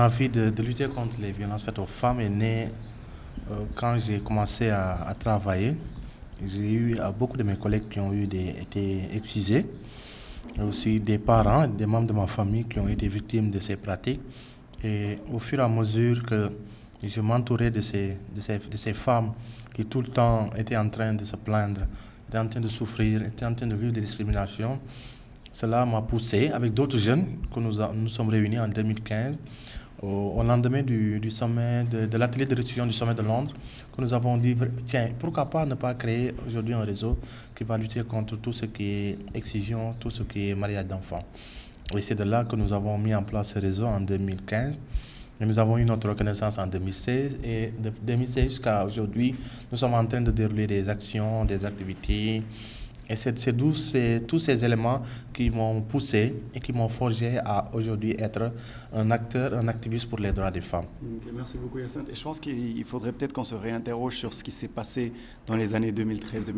l'envie de lutter contre les violences faites aux femmes est née quand j'ai commencé à travailler. J'ai eu beaucoup de mes collègues qui ont été excisés, et aussi des parents, des membres de ma famille qui ont été victimes de ces pratiques. Et au fur et à mesure que je m'entourais de ces femmes qui tout le temps étaient en train de se plaindre, étaient en train de souffrir, étaient en train de vivre des discriminations, cela m'a poussé, avec d'autres jeunes, que nous sommes réunis en 2015, au lendemain du sommet, de l'atelier de restitution du sommet de Londres, que nous avons dit, tiens, pourquoi pas ne pas créer aujourd'hui un réseau qui va lutter contre tout ce qui est excision, tout ce qui est mariage d'enfants. Et c'est de là que nous avons mis en place ce réseau en 2015. Et nous avons eu notre reconnaissance en 2016. Et de 2016 jusqu'à aujourd'hui, nous sommes en train de dérouler des actions, des activités. Et c'est tous ces éléments qui m'ont poussé et qui m'ont forgé à aujourd'hui être un acteur, un activiste pour les droits des femmes. Okay, merci beaucoup Hyacinthe. Et je pense qu'il faudrait peut-être qu'on se réinterroge sur ce qui s'est passé dans les années 2013,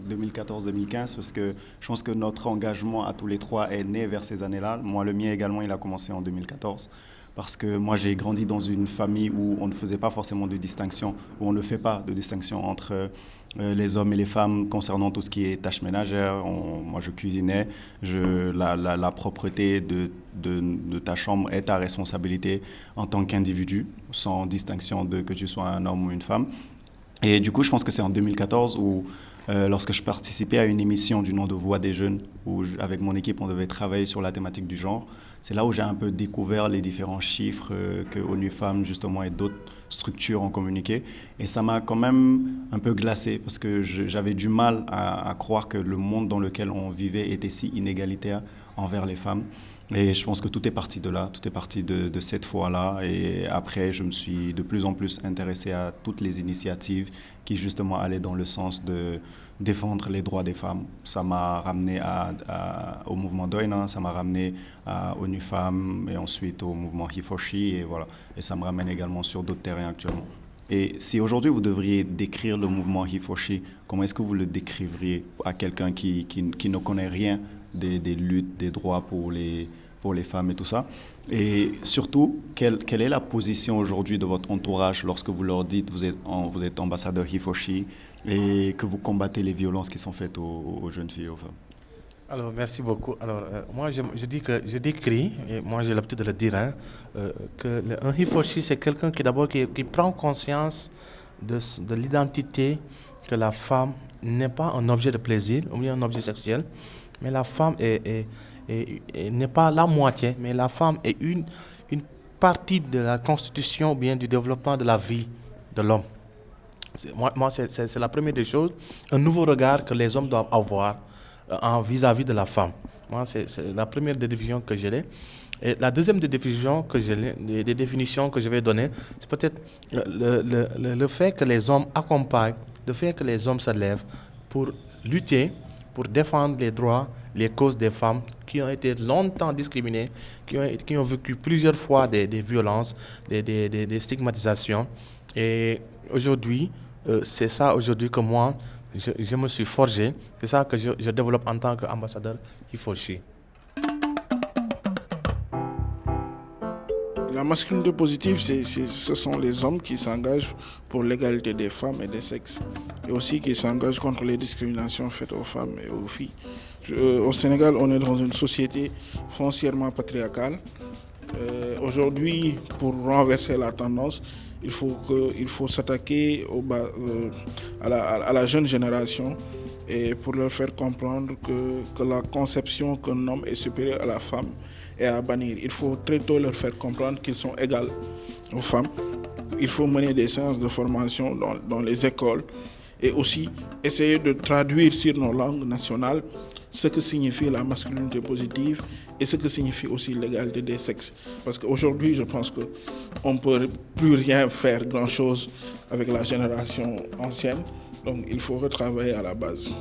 2014, 2015, parce que je pense que notre engagement à tous les trois est né vers ces années-là. Moi, le mien également, il a commencé en 2014. Parce que moi, j'ai grandi dans une famille où on ne faisait pas forcément de distinction, où on ne fait pas de distinction entre les hommes et les femmes concernant tout ce qui est tâches ménagères. Moi, je cuisinais. La propreté de ta chambre est ta responsabilité en tant qu'individu, sans distinction de que tu sois un homme ou une femme. Et du coup, je pense que c'est en 2014 où, lorsque je participais à une émission du nom de Voix des jeunes, où avec mon équipe, on devait travailler sur la thématique du genre, c'est là où j'ai un peu découvert les différents chiffres que ONU Femmes, justement, et d'autres structures ont communiqué. Et ça m'a quand même un peu glacé, parce que j'avais du mal à croire que le monde dans lequel on vivait était si inégalitaire envers les femmes. Et je pense que tout est parti de là, tout est parti de cette fois-là. Et après, je me suis de plus en plus intéressé à toutes les initiatives qui justement allaient dans le sens de défendre les droits des femmes. Ça m'a ramené au mouvement Doina, ça m'a ramené à ONU Femmes et ensuite au mouvement He4She et voilà. Et ça me ramène également sur d'autres terrains actuellement. Et si aujourd'hui vous devriez décrire le mouvement He4She, comment est-ce que vous le décriveriez à quelqu'un qui ne connaît rien des luttes, des droits pour les femmes et tout ça? Et surtout, quelle est la position aujourd'hui de votre entourage lorsque vous leur dites vous êtes ambassadeur He4She et que vous combattez les violences qui sont faites aux jeunes filles et aux femmes? Alors, merci beaucoup. Alors, moi, je décris, et moi j'ai l'habitude de le dire, que un He4She, c'est quelqu'un qui prend conscience de l'identité, que la femme n'est pas un objet de plaisir ou bien un objet sexuel, mais la femme n'est pas la moitié, mais la femme est une partie de la constitution ou bien du développement de la vie de l'homme. C'est la première des choses, un nouveau regard que les hommes doivent avoir vis-à-vis de la femme. Moi, c'est la première des définitions que j'ai. Et la deuxième des définitions que je vais donner, c'est peut-être le fait que les hommes accompagnent, le fait que les hommes se lèvent pour lutter, pour défendre les droits, les causes des femmes qui ont été longtemps discriminées, qui ont vécu plusieurs fois des violences, des stigmatisations. Et aujourd'hui, c'est ça aujourd'hui que moi, je me suis forgé. C'est ça que je développe en tant qu'ambassadeur He4She. La masculinité positive, ce sont les hommes qui s'engagent pour l'égalité des femmes et des sexes, et aussi qui s'engagent contre les discriminations faites aux femmes et aux filles. Au Sénégal, on est dans une société foncièrement patriarcale. Aujourd'hui, pour renverser la tendance, il faut s'attaquer à la jeune génération et pour leur faire comprendre que la conception qu'un homme est supérieur à la femme est à bannir. Il faut très tôt leur faire comprendre qu'ils sont égaux aux femmes. Il faut mener des séances de formation dans les écoles et aussi essayer de traduire sur nos langues nationales ce que signifie la masculinité positive et ce que signifie aussi l'égalité des sexes. Parce qu'aujourd'hui, je pense qu'on ne peut plus rien faire grand-chose avec la génération ancienne. Donc il faut retravailler à la base.